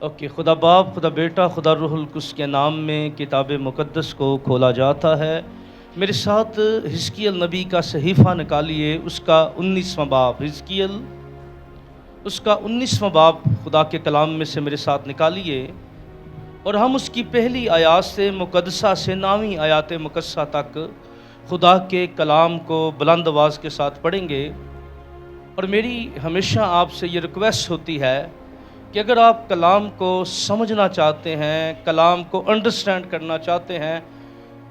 Okay, خدا باپ، خدا بیٹا، خدا روح القدس کے نام میں کتاب مقدس کو کھولا جاتا ہے۔ میرے ساتھ حزقیل نبی کا صحیفہ نکالیے، اس کا 19واں باب، حزقیل اس کا 19واں باب خدا کے کلام میں سے میرے ساتھ نکالیے، اور ہم اس کی پہلی آیات سے مقدسہ سے 9ویں آیات مقدسہ تک خدا کے کلام کو بلند آواز کے ساتھ پڑھیں گے۔ اور میری ہمیشہ آپ سے یہ ریکویسٹ ہوتی ہے کہ اگر آپ کلام کو سمجھنا چاہتے ہیں، کلام کو انڈرسٹینڈ کرنا چاہتے ہیں،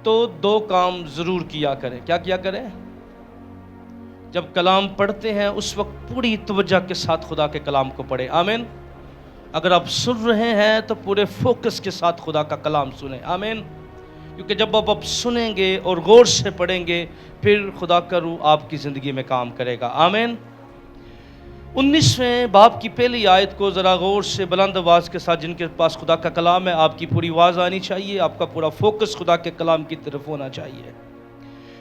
تو 2 کام ضرور کیا کریں۔ کیا کیا کریں؟ جب کلام پڑھتے ہیں اس وقت پوری توجہ کے ساتھ خدا کے کلام کو پڑھیں۔ آمین۔ اگر آپ سن رہے ہیں تو پورے فوکس کے ساتھ خدا کا کلام سنیں۔ آمین۔ کیونکہ جب آپ سنیں گے اور غور سے پڑھیں گے، پھر خدا کا روح آپ کی زندگی میں کام کرے گا۔ آمین۔ 19ویں باب کی پہلی آیت کو ذرا غور سے بلند آواز کے ساتھ، جن کے پاس خدا کا کلام ہے، آپ کی پوری آواز آنی چاہیے، آپ کا پورا فوکس خدا کے کلام کی طرف ہونا چاہیے۔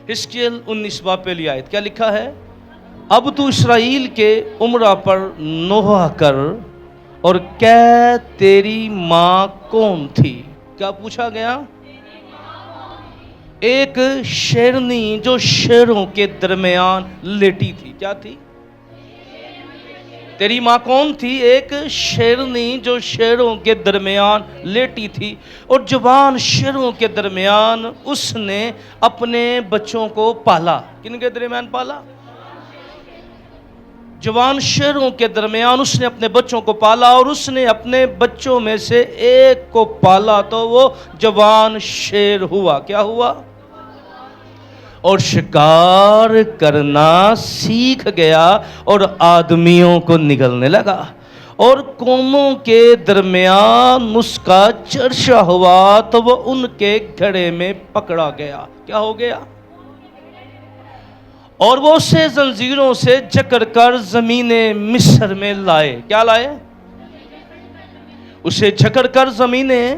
حزقیل 19 باب پہلی آیت کیا لکھا ہے؟ اب تو اسرائیل کے امرا پر نوحہ کر اور کہہ تیری ماں کون تھی؟ کیا پوچھا گیا؟ ایک شیرنی جو شیروں کے درمیان لیٹی تھی۔ کیا تھی؟ تیری ماں کون تھی؟ ایک شیرنی جو شیروں کے درمیان لیٹی تھی، اور جوان شیروں کے درمیان اس نے اپنے بچوں کو پالا۔ کن کے درمیان پالا؟ جوان شیروں کے درمیان اس نے اپنے بچوں کو پالا، اور اس نے اپنے بچوں میں سے ایک کو پالا تو وہ جوان شیر ہوا۔ کیا ہوا؟ اور شکار کرنا سیکھ گیا اور آدمیوں کو نگلنے لگا، اور قوموں کے درمیان اس کا چرچا ہوا تو وہ ان کے گھڑے میں پکڑا گیا۔ کیا ہو گیا؟ اور وہ اسے زنجیروں سے جکڑ کر زمین مصر میں لائے۔ کیا لائے؟ اسے جکڑ کر زمینیں۔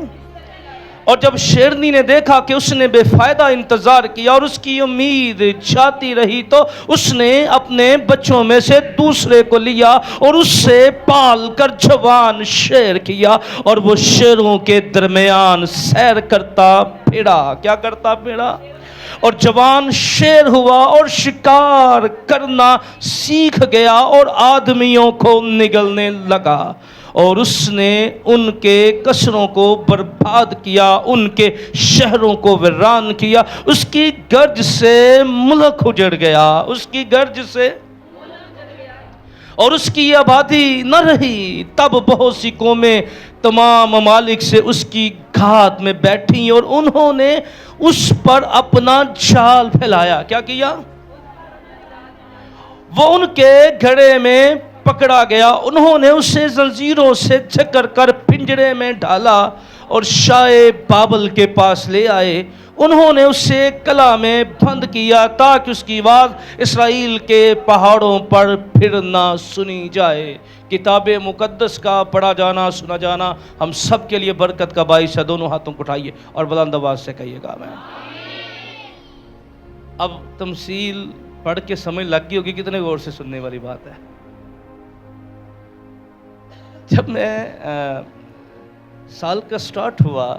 اور جب شیرنی نے دیکھا کہ اس نے بے فائدہ انتظار کیا اور اس کی امید چھاتی رہی، تو اس نے اپنے بچوں میں سے دوسرے کو لیا اور اس سے پال کر جوان شیر کیا، اور وہ شیروں کے درمیان سیر کرتا پھرا۔ کیا کرتا پھرا؟ اور جوان شیر ہوا اور شکار کرنا سیکھ گیا اور آدمیوں کو نگلنے لگا، اور اس نے ان کے قصروں کو برباد کیا، ان کے شہروں کو ویران کیا۔ اس کی گرج سے ملک اجڑ گیا، اس کی گرج سے، اور اس کی آبادی نہ رہی۔ تب بہت سی قومیں تمام ممالک سے اس کی گھات میں بیٹھیں، اور انہوں نے اس پر اپنا جال پھیلایا۔ کیا کیا؟ وہ ان کے گھڑے میں پکڑا گیا، انہوں نے اسے زنجیروں سے جکڑ کر پنجرے میں ڈالا اور شاہ بابل کے پاس لے آئے۔ انہوں نے اسے کلا میں بند کیا تاکہ اس کی آواز اسرائیل کے پہاڑوں پر پھر نہ سنی جائے۔ کتاب مقدس کا پڑھا جانا، سنا جانا ہم سب کے لیے برکت کا باعث ہے۔ دونوں ہاتھوں کو اٹھائیے اور بلند آواز سے کہیے گا آمین۔ اب تمثیل پڑھ کے سمجھ لگ گئی ہوگی، کتنے غور سے سننے والی بات ہے۔ جب میں سال کا سٹارٹ ہوا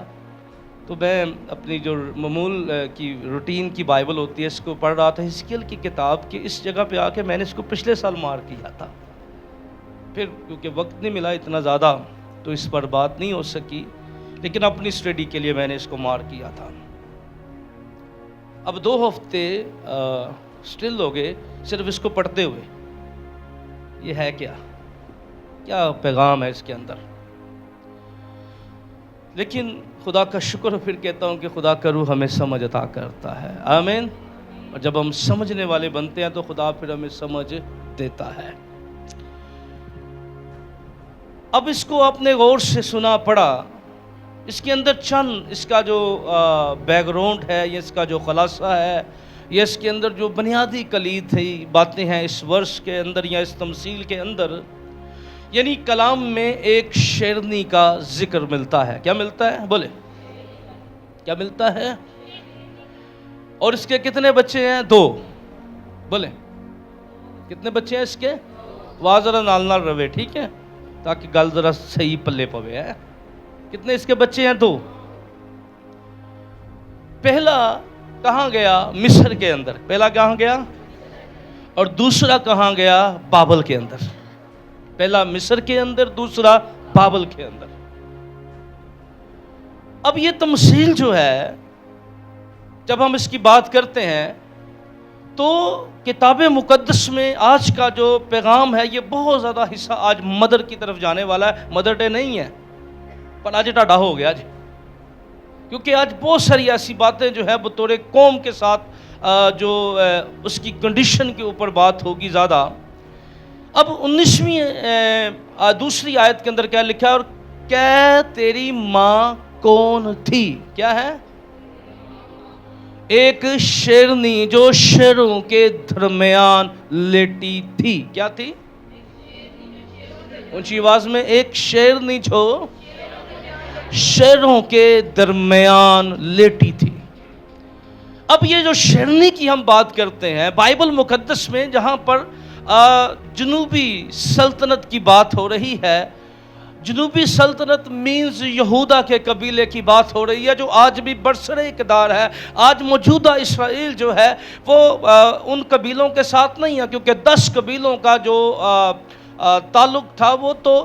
تو میں اپنی جو معمول کی روٹین کی بائبل ہوتی ہے، اس کو پڑھ رہا تھا، حزقیل کی کتاب کی اس جگہ پہ آ کے میں نے اس کو پچھلے سال مار کیا تھا، پھر کیونکہ وقت نہیں ملا اتنا زیادہ تو اس پر بات نہیں ہو سکی، لیکن اپنی سٹڈی کے لیے میں نے اس کو مار کیا تھا۔ اب 2 ہفتے سٹل ہو گئے صرف اس کو پڑھتے ہوئے۔ یہ ہے کیا پیغام ہے اس کے اندر؟ لیکن خدا کا شکر، پھر کہتا ہوں کہ خدا کا روح ہمیں سمجھ عطا کرتا ہے۔ آمین۔ اور جب ہم سمجھنے والے بنتے ہیں تو خدا پھر ہمیں سمجھ دیتا ہے۔ اب اس کو آپ نے غور سے سنا، پڑھا، اس کے اندر چند اس کا جو بیک گراؤنڈ ہے، یہ اس کا جو خلاصہ ہے، یہ اس کے اندر جو بنیادی کلید تھی باتیں ہیں اس ورس کے اندر یا اس تمثیل کے اندر، یعنی کلام میں ایک شیرنی کا ذکر ملتا ہے۔ کیا ملتا ہے؟ بولے کیا ملتا ہے؟ اور اس کے کتنے بچے ہیں؟ 2۔ بولے کتنے بچے ہیں اس کے؟ واضح نال نال روے، ٹھیک ہے؟ تاکہ گل ذرا صحیح پلے پوے ہے. کتنے اس کے بچے ہیں؟ 2. پہلا کہاں گیا؟ مصر کے اندر. پہلا کہاں گیا؟ اور دوسرا کہاں گیا؟ بابل کے اندر. پہلا مصر کے اندر، دوسرا بابل کے اندر. اب یہ تمثیل جو ہے، جب ہم اس کی بات کرتے ہیں تو کتاب مقدس میں آج کا جو پیغام ہے، یہ بہت زیادہ حصہ آج مدر کی طرف جانے والا ہے. مدر ڈے نہیں ہے، پر آج ٹاڈا ہو گیا آج، کیونکہ آج بہت ساری ایسی باتیں جو ہے بطور قوم کے ساتھ جو اس کی کنڈیشن کے اوپر بات ہوگی زیادہ. اب 19ویں دوسری آیت کے اندر کیا لکھا ہے؟ اور کہ تیری ماں کون تھی؟ کیا ہے؟ ایک شیرنی جو شیروں کے درمیان لیٹی تھی. کیا تھی؟ اونچی آواز میں، ایک شیرنی جو شیروں کے درمیان لیٹی تھی. اب یہ جو شیرنی کی ہم بات کرتے ہیں بائبل مقدس میں، جہاں پر جنوبی سلطنت کی بات ہو رہی ہے، جنوبی سلطنت مینز یہودا کے قبیلے کی بات ہو رہی ہے، جو آج بھی برسر اقتدار ہے. آج موجودہ اسرائیل جو ہے وہ ان قبیلوں کے ساتھ نہیں ہے، کیونکہ 10 قبیلوں کا جو تعلق تھا وہ تو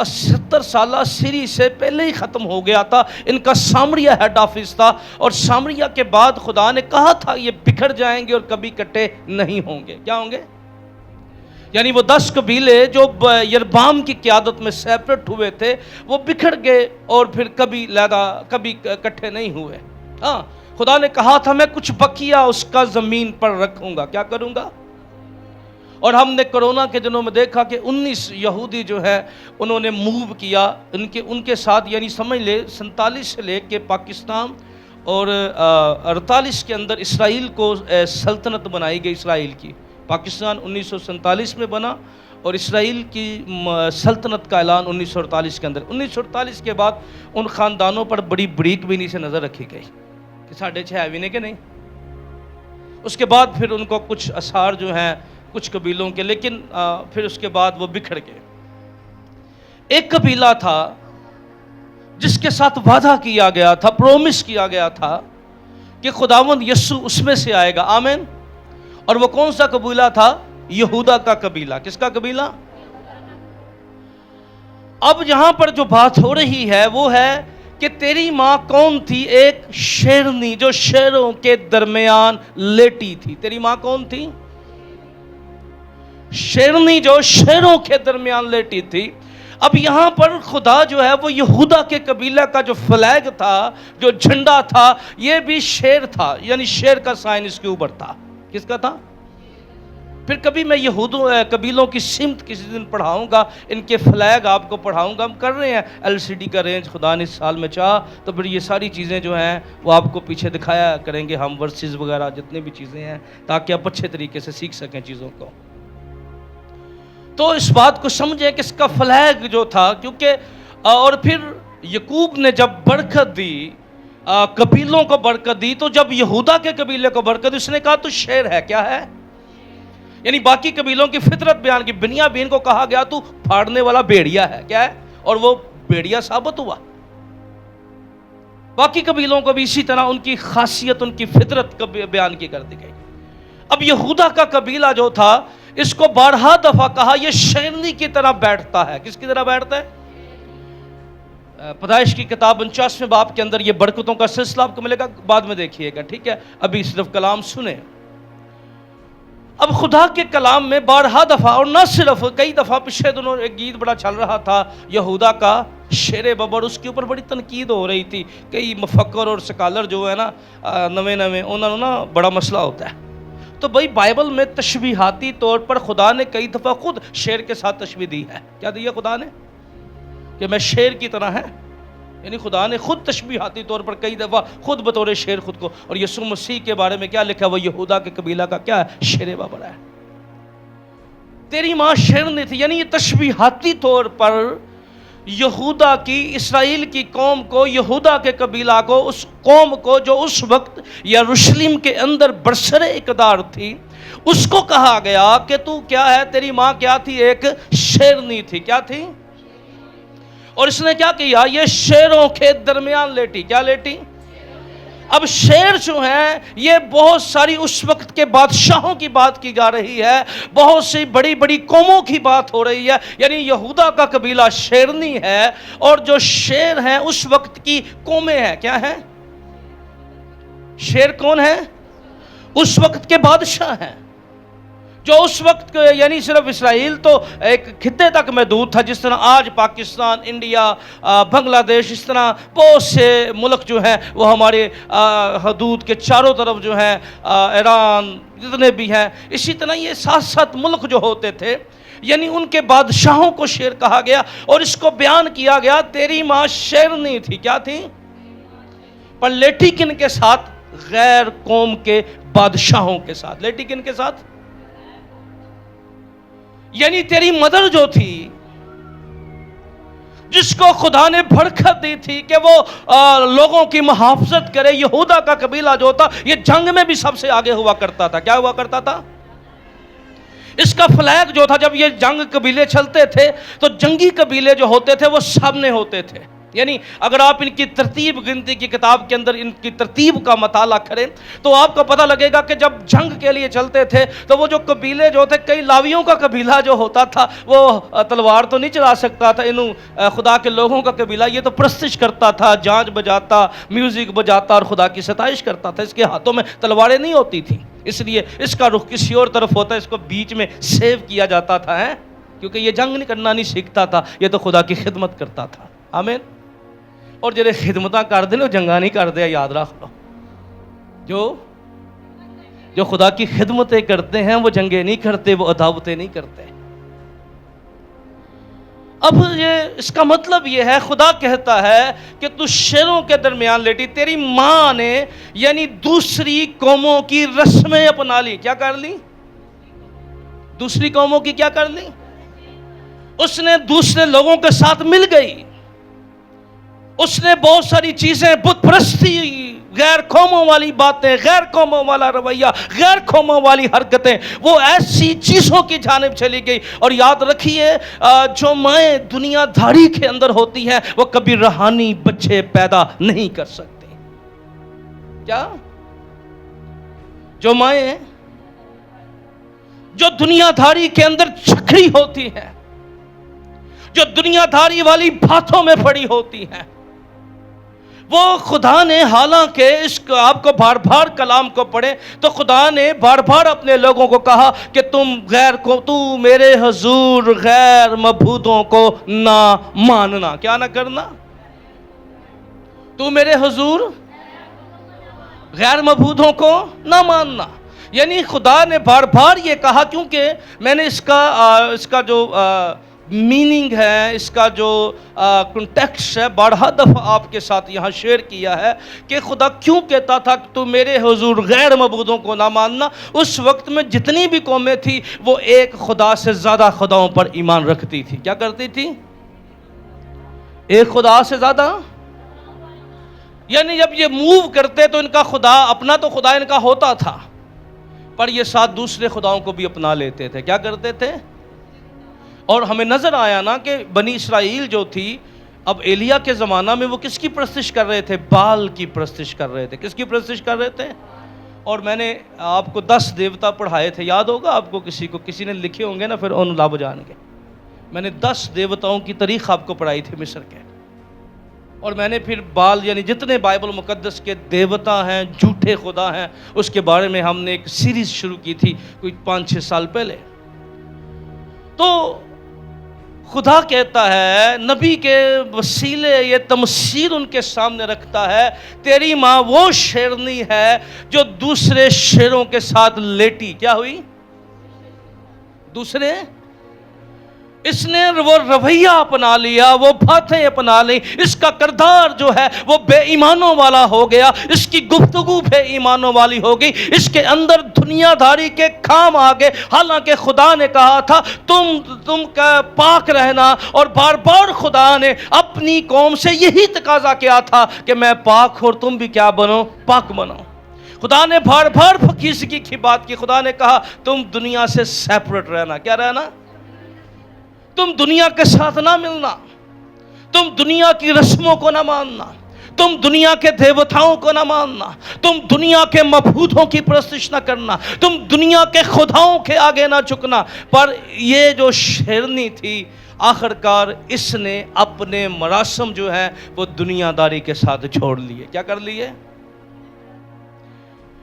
70 سالہ سری سے پہلے ہی ختم ہو گیا تھا. ان کا سامریہ ہیڈ آفس تھا، اور سامریہ کے بعد خدا نے کہا تھا یہ بکھر جائیں گے اور کبھی کٹے نہیں ہوں گے. کیا ہوں گے؟ یعنی وہ 10 قبیلے جو یربام کی قیادت میں سیپریٹ ہوئے تھے، وہ بکھر گئے اور پھر کبھی کٹھے نہیں ہوئے. ہاں، خدا نے کہا تھا میں کچھ بقیہ اس کا زمین پر رکھوں گا. کیا کروں گا؟ اور ہم نے کرونا کے دنوں میں دیکھا کہ 19 یہودی جو ہے انہوں نے موو کیا ان کے ساتھ، یعنی سمجھ لے 47 سے لے کے پاکستان اور 48 کے اندر اسرائیل کو سلطنت بنائی گئی. اسرائیل کی پاکستان 1947 میں بنا، اور اسرائیل کی سلطنت کا اعلان 1948 کے اندر. 1948 کے بعد ان خاندانوں پر بڑی بریک بھی نہیں سے نظر رکھی گئی کہ ساڑھے 6 بھی نہیں کہ نہیں. اس کے بعد پھر ان کو کچھ اثار جو ہیں کچھ قبیلوں کے، لیکن پھر اس کے بعد وہ بکھر گئے. ایک قبیلہ تھا جس کے ساتھ وعدہ کیا گیا تھا، پرومس کیا گیا تھا کہ خداوند یسوع اس میں سے آئے گا. آمین. اور وہ کون سا قبیلہ تھا؟ یہودا کا قبیلہ. کس کا قبیلہ؟ اب یہاں پر جو بات ہو رہی ہے وہ ہے کہ تیری ماں کون تھی؟ ایک شیرنی جو شیروں کے درمیان لیٹی تھی. تیری ماں کون تھی؟ شیرنی جو شیروں کے درمیان لیٹی تھی. اب یہاں پر خدا جو ہے وہ یہودا کے قبیلہ کا جو فلیگ تھا، جو جھنڈا تھا، یہ بھی شیر تھا، یعنی شیر کا سائن اس کے اوپر تھا. کس کا تھا؟ پھر کبھی میں قبیلوں کی سمت کسی دن پڑھاؤں گا، ان کے فلیگ آپ کو پڑھاؤں گا. ہم کر رہے ہیں LCD کا رینج، خدا نے اس سال میں چاہا تو پھر یہ ساری چیزیں جو ہیں وہ آپ کو پیچھے دکھایا کریں گے ہم، ورسز وغیرہ جتنے بھی چیزیں ہیں، تاکہ آپ اچھے طریقے سے سیکھ سکیں چیزوں کو. تو اس بات کو سمجھیں کہ اس کا فلیگ جو تھا، کیونکہ اور پھر یعقوب نے جب برکت دی، قبیلوں کو برکت دی، تو جب یہودا کے قبیلے کو برکت دی، اس نے کہا تو شیر ہے. کیا ہے؟ یعنی باقی قبیلوں کی فطرت بیان کی. بنیامین کو کہا گیا تو پھاڑنے والا بیڑیا ہے. کیا ہے؟ اور وہ بیڑیا ثابت ہوا. باقی قبیلوں کو بھی اسی طرح ان کی خاصیت، ان کی فطرت بیان کی کر دی گئی. اب یہودا کا قبیلہ جو تھا، اس کو بارہا دفعہ کہا یہ شیرنی کی طرح بیٹھتا ہے. کس کی طرح بیٹھتا ہے؟ پیدائش کی کتاب 49ویں باب کے اندر یہ برکتوں کا سلسلہ آپ کو ملے گا، بعد میں دیکھیے گا. ٹھیک ہے، ابھی صرف کلام سنیں. اب خدا کے کلام میں بارہا دفعہ، اور نہ صرف کئی دفعہ، پچھلے دنوں ایک گیت بڑا چل رہا تھا یہودا کا شیر ببر، اس کے اوپر بڑی تنقید ہو رہی تھی. کئی مفکر اور سکالر جو ہے نا نویں انہوں نے نا بڑا مسئلہ ہوتا ہے. تو بھائی بائبل میں تشبیہاتی طور پر خدا نے کئی دفعہ خود شیر کے ساتھ تشبیہ دی ہے. کیا دی ہے خدا نے؟ کہ میں شیر کی طرح ہے. یعنی خدا نے خود تشبیہاتی طور پر کئی دفعہ خود بطور شیر خود کو. اور یسوع مسیح کے بارے میں کیا لکھا ہے؟ وہ یہودا کے قبیلہ کا کیا ہے؟ شیر بابر ہے. تیری ماں شیرنی تھی، یعنی یہ تشبیہاتی طور پر یہودا کی، اسرائیل کی قوم کو، یہودا کے قبیلہ کو، اس قوم کو جو اس وقت یروشلم کے اندر برسر اقتدار تھی، اس کو کہا گیا کہ تو کیا ہے؟ تیری ماں کیا تھی؟ ایک شیرنی تھی. کیا تھی؟ اور اس نے کیا کیا؟ یہ شیروں کے درمیان لیٹی. کیا لیٹی؟ اب شیر جو ہیں یہ بہت ساری اس وقت کے بادشاہوں کی بات کی جا رہی ہے، بہت سی بڑی بڑی قوموں کی بات ہو رہی ہے. یعنی یہودا کا قبیلہ شیرنی ہے، اور جو شیر ہیں اس وقت کی قومیں ہیں. کیا ہیں؟ شیر کون ہے؟ اس وقت کے بادشاہ ہیں، جو اس وقت یعنی صرف اسرائیل تو ایک خطے تک محدود تھا، جس طرح آج پاکستان، انڈیا، بنگلہ دیش، اس طرح بہت سے ملک جو ہیں وہ ہمارے حدود کے چاروں طرف جو ہیں، ایران جتنے بھی ہیں، اسی طرح یہ 7 ملک جو ہوتے تھے، یعنی ان کے بادشاہوں کو شیر کہا گیا. اور اس کو بیان کیا گیا تیری ماں شیرنی تھی. کیا تھی؟ پر لیٹی کن کے ساتھ؟ غیر قوم کے بادشاہوں کے ساتھ. لیٹی کن کے ساتھ؟ یعنی تیری مدر جو تھی، جس کو خدا نے بھڑکت دی تھی کہ وہ لوگوں کی محافظت کرے، یہودا کا قبیلہ جو تھا یہ جنگ میں بھی سب سے آگے ہوا کرتا تھا. کیا ہوا کرتا تھا؟ اس کا فلیگ جو تھا، جب یہ جنگ قبیلے چلتے تھے تو جنگی قبیلے جو ہوتے تھے وہ سامنے ہوتے تھے. یعنی اگر آپ ان کی ترتیب گنتی کی کتاب کے اندر ان کی ترتیب کا مطالعہ کریں تو آپ کو پتہ لگے گا کہ جب جنگ کے لیے چلتے تھے تو وہ جو قبیلے جو تھے، کئی لاویوں کا قبیلہ جو ہوتا تھا وہ تلوار تو نہیں چلا سکتا تھا. خدا کے لوگوں کا قبیلہ یہ تو پرستش کرتا تھا، جانج بجاتا، میوزک بجاتا اور خدا کی ستائش کرتا تھا. اس کے ہاتھوں میں تلواریں نہیں ہوتی تھیں، اس لیے اس کا رخ کسی اور طرف ہوتا ہے، اس کو بیچ میں سیو کیا جاتا تھا، کیونکہ یہ جنگ نہیں کرنا نہیں سیکھتا تھا، یہ تو خدا کی خدمت کرتا تھا. آمین. اور جڑے خدمتاں کر دے وہ جنگاں نہیں کر دے، یاد رکھ لو. جو خدا کی خدمتیں کرتے ہیں وہ جنگیں نہیں کرتے، وہ عداوتیں نہیں کرتے. اب اس کا مطلب یہ ہے، خدا کہتا ہے کہ تو شیروں کے درمیان لیٹی. تیری ماں نے یعنی دوسری قوموں کی رسمیں اپنا لی. کیا کر لی؟ دوسری قوموں کی کیا کر لی؟ اس نے دوسرے لوگوں کے ساتھ مل گئی. اس نے بہت ساری چیزیں، بت پرستی، غیر قوموں والی باتیں، غیر قوموں والا رویہ، غیر قوموں والی حرکتیں، وہ ایسی چیزوں کی جانب چلی گئی. اور یاد رکھیے، جو مائیں دنیا دھاری کے اندر ہوتی ہیں وہ کبھی روحانی بچے پیدا نہیں کر سکتی. کیا؟ جو مائیں جو دنیا دھاری کے اندر چھکری ہوتی ہیں، جو دنیا دھاری والی باتوں میں پڑی ہوتی ہیں، وہ خدا نے، حالانکہ اس کو آپ کو بار بار کلام کو پڑھیں تو خدا نے بار بار اپنے لوگوں کو کہا کہ تو میرے حضور غیر معبودوں کو نہ ماننا. کیا نہ کرنا؟ تو میرے حضور غیر معبودوں کو نہ ماننا. یعنی خدا نے بار بار یہ کہا، کیونکہ میں نے اس کا جو میننگ ہے، اس کا جو کنٹیکسٹ ہے، بارہا دفعہ آپ کے ساتھ یہاں شیئر کیا ہے کہ خدا کیوں کہتا تھا کہ تو میرے حضور غیر معبودوں کو نہ ماننا. اس وقت میں جتنی بھی قومیں تھی وہ ایک خدا سے زیادہ خداؤں پر ایمان رکھتی تھی. کیا کرتی تھی؟ ایک خدا سے زیادہ. یعنی جب یہ موو کرتے تو ان کا خدا، اپنا تو خدا ان کا ہوتا تھا، پر یہ ساتھ دوسرے خداؤں کو بھی اپنا لیتے تھے. کیا کرتے تھے؟ اور ہمیں نظر آیا نا کہ بنی اسرائیل جو تھی، اب ایلیا کے زمانہ میں وہ کس کی پرستش کر رہے تھے؟ بال کی پرستش کر رہے تھے. کس کی پرستش کر رہے تھے؟ اور میں نے آپ کو 10 دیوتا پڑھائے تھے، یاد ہوگا آپ کو، کسی نے لکھے ہوں گے نا، پھر ان لب جان گے. میں نے 10 دیوتاؤں کی تاریخ آپ کو پڑھائی تھی مصر کے. اور میں نے پھر بال یعنی جتنے بائبل مقدس کے دیوتا ہیں، جھوٹے خدا ہیں، اس کے بارے میں ہم نے ایک سیریز شروع کی تھی کوئی 5-6 سال پہلے. تو خدا کہتا ہے، نبی کے وسیلے یہ تمثیل ان کے سامنے رکھتا ہے، تیری ماں وہ شیرنی ہے جو دوسرے شیروں کے ساتھ لیٹی. کیا ہوئی؟ دوسرے. اس نے وہ رویہ اپنا لیا، وہ باتیں اپنا لی، اس کا کردار جو ہے وہ بے ایمانوں والا ہو گیا، اس کی گفتگو بے ایمانوں والی ہو گئی، اس کے اندر دنیا داری کے کام آ گئے. حالانکہ خدا نے کہا تھا تم کا پاک رہنا، اور بار بار خدا نے اپنی قوم سے یہی تقاضا کیا تھا کہ میں پاک اور تم بھی کیا بنو؟ پاک بنو. خدا نے بار بار پاکیزگی کی بات کی. خدا نے کہا تم دنیا سے سیپریٹ رہنا. کیا رہنا؟ تم دنیا کے ساتھ نہ ملنا، تم دنیا کی رسموں کو نہ ماننا، تم دنیا کے دیوتاؤں کو نہ ماننا، تم دنیا کے معبودوں کی پرستش نہ کرنا، تم دنیا کے خداؤں کے آگے نہ جھکنا۔ پر یہ جو شیرنی تھی، آخر کار اس نے اپنے مراسم جو ہیں وہ دنیا داری کے ساتھ چھوڑ لیے۔ کیا کر لیے؟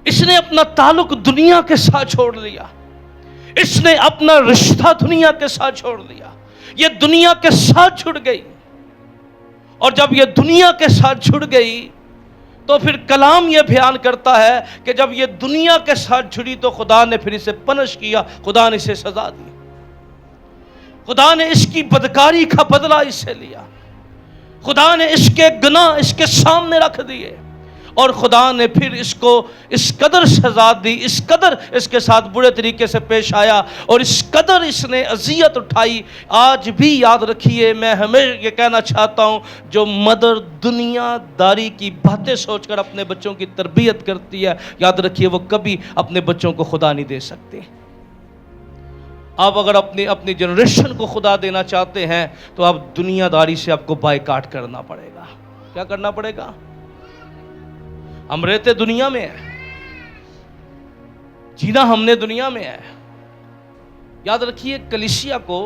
اس نے اپنا تعلق دنیا کے ساتھ چھوڑ لیا، اس نے اپنا رشتہ دنیا کے ساتھ چھوڑ لیا، یہ دنیا کے ساتھ جڑ گئی۔ اور جب یہ دنیا کے ساتھ جڑ گئی تو پھر کلام یہ بیان کرتا ہے کہ جب یہ دنیا کے ساتھ جڑی تو خدا نے پھر اسے پنش کیا، خدا نے اسے سزا دی، خدا نے اس کی بدکاری کا بدلہ اس سے لیا، خدا نے اس کے گناہ اس کے سامنے رکھ دیے، اور خدا نے پھر اس کو اس قدر سزا دی، اس قدر اس کے ساتھ برے طریقے سے پیش آیا، اور اس قدر اس نے اذیت اٹھائی۔ آج بھی یاد رکھیے، میں ہمیشہ یہ کہنا چاہتا ہوں، جو مدر دنیا داری کی باتیں سوچ کر اپنے بچوں کی تربیت کرتی ہے، یاد رکھیے وہ کبھی اپنے بچوں کو خدا نہیں دے سکتے۔ آپ اگر اپنی جنریشن کو خدا دینا چاہتے ہیں تو آپ دنیا داری سے آپ کو بائیکاٹ کرنا پڑے گا۔ کیا کرنا پڑے گا؟ ہم رہتے دنیا میں ہیں، جینا ہم نے دنیا میں ہے۔ یاد رکھیے، کلیسیا کو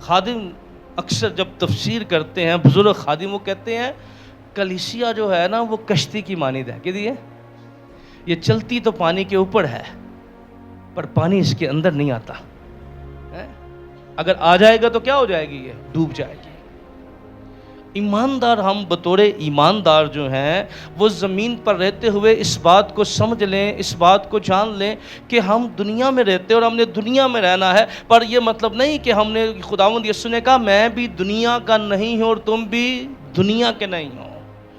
خادم اکثر جب تفسیر کرتے ہیں، بزرگ خادم وہ کہتے ہیں کلیسیا جو ہے نا وہ کشتی کی مانند ہے۔ کہ یہ چلتی تو پانی کے اوپر ہے پر پانی اس کے اندر نہیں آتا، اگر آ جائے گا تو کیا ہو جائے گی؟ یہ ڈوب جائے گی۔ ایماندار، ہم بطور ایماندار جو ہیں وہ زمین پر رہتے ہوئے اس بات کو سمجھ لیں، اس بات کو جان لیں کہ ہم دنیا میں رہتے اور ہم نے دنیا میں رہنا ہے، پر یہ مطلب نہیں کہ ہم نے، خداوند یسوع نے کہا میں بھی دنیا کا نہیں ہوں اور تم بھی دنیا کے نہیں ہو،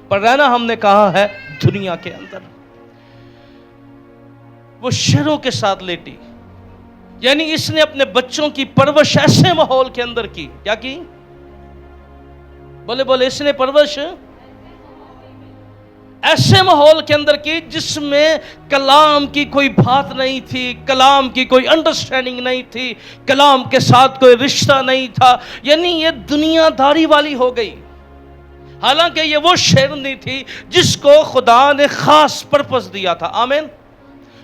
پر رہنا ہم نے کہا ہے دنیا کے اندر۔ وہ شیروں کے ساتھ لیٹی، یعنی اس نے اپنے بچوں کی پرورش ایسے ماحول کے اندر کی۔ کیا کی؟ بولے اس نے پرورش ایسے ماحول کے اندر کی جس میں کلام کی کوئی بات نہیں تھی، کلام کی کوئی انڈرسٹینڈنگ نہیں تھی، کلام کے ساتھ کوئی رشتہ نہیں تھا، یعنی یہ دنیا داری والی ہو گئی۔ حالانکہ یہ وہ شیرنی تھی جس کو خدا نے خاص پرپس دیا تھا۔ آمین۔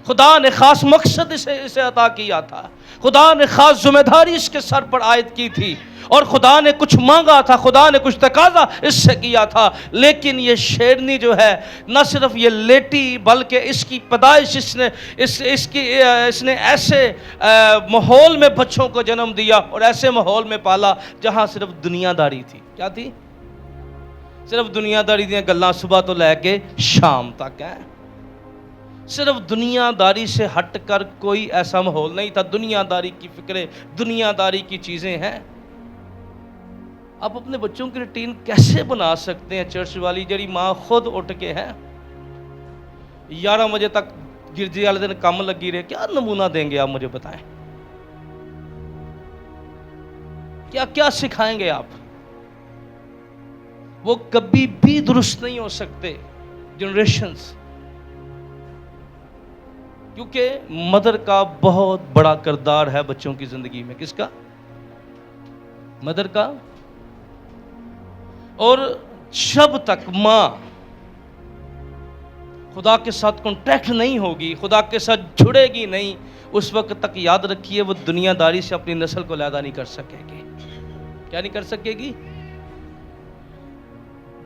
خدا نے خاص مقصد اسے عطا کیا تھا، خدا نے خاص ذمہ داری اس کے سر پر عائد کی تھی، اور خدا نے کچھ مانگا تھا، خدا نے کچھ تقاضا اس سے کیا تھا۔ لیکن یہ شیرنی جو ہے نہ صرف یہ لیٹی بلکہ اس کی پیدائش اس نے ایسے ماحول میں بچوں کو جنم دیا اور ایسے ماحول میں پالا جہاں صرف دنیا داری تھی۔ کیا تھی؟ صرف دنیا داری دیا گلاں صبح تو لے کے شام تک ہیں، صرف دنیا داری سے ہٹ کر کوئی ایسا ماحول نہیں تھا۔ دنیا داری کی فکریں، دنیا داری کی چیزیں ہیں۔ آپ اپنے بچوں کی روٹین کیسے بنا سکتے ہیں؟ چرچ والی جڑی ماں خود اٹھ کے ہے 11 بجے تک گرجے والے دن کام لگی رہے، کیا نمونہ دیں گے آپ مجھے بتائیں؟ کیا سکھائیں گے آپ؟ وہ کبھی بھی درست نہیں ہو سکتے جنریشنز، کیونکہ مدر کا بہت بڑا کردار ہے بچوں کی زندگی میں۔ کس کا؟ مدر کا۔ اور جب تک ماں خدا کے ساتھ کانٹیکٹ نہیں ہوگی، خدا کے ساتھ جڑے گی نہیں، اس وقت تک یاد رکھیے وہ دنیا داری سے اپنی نسل کو علیحدہ نہیں کر سکے گی۔ کیا نہیں کر سکے گی؟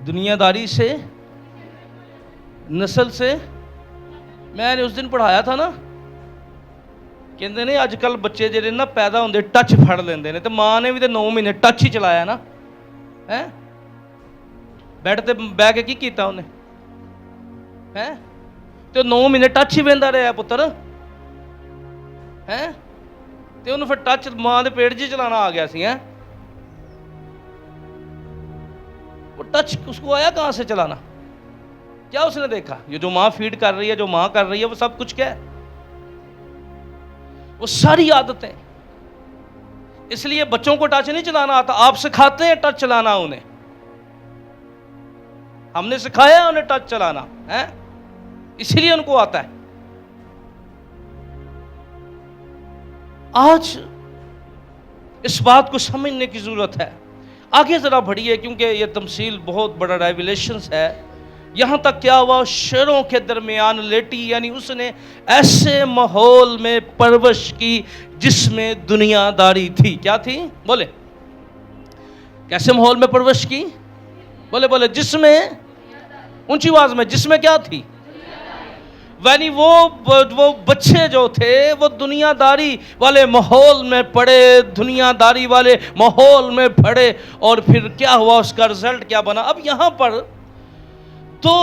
دنیا داری سے، نسل سے۔ میں نے اس دن پڑھایا تھا نا، کہندے نے اج کل بچے جڑے نا پیدا ہوندے ٹچ پھڑ لیندے نے، تے ماں نے بھی تے 9 مہینے ٹچ ہی چلایا نا، ہیں بیڈ تے بہ کے کی کیتا انہیں، ہیں تے 9 مہینے ٹچ ہی ویندا رہیا پتر، ہیں تے انہوں پھر ٹچ ماں دے پیٹ جی چلانا آ گیا سی۔ ہیں وہ ٹچ اس کو آیا کہاں سے چلانا؟ کیا اس نے دیکھا؟ یہ جو ماں فیڈ کر رہی ہے، جو ماں کر رہی ہے، وہ سب کچھ کیا ہے؟ وہ ساری عادتیں۔ اس لیے بچوں کو ٹچ نہیں چلانا آتا، آپ سکھاتے ہیں ٹچ چلانا انہیں، ہم نے سکھایا انہیں ٹچ چلانا ہے، اسی لیے ان کو آتا ہے۔ آج اس بات کو سمجھنے کی ضرورت ہے۔ آگے ذرا بڑھیے کیونکہ یہ تمثیل بہت بڑا ریویلیشنز ہے. یہاں تک کیا ہوا، شیروں کے درمیان لیٹی، یعنی اس نے ایسے ماحول میں پرورش کی جس میں دنیا داری تھی. کیا تھی؟ بولے کیسے ماحول میں پرورش کی؟ بولے جس میں، اونچی آواز میں، جس میں کیا تھی؟ یعنی وہ بچے جو تھے وہ دنیا داری والے ماحول میں پڑے، دنیا داری والے ماحول میں پڑے، اور پھر کیا ہوا، اس کا رزلٹ کیا بنا. اب یہاں پر دو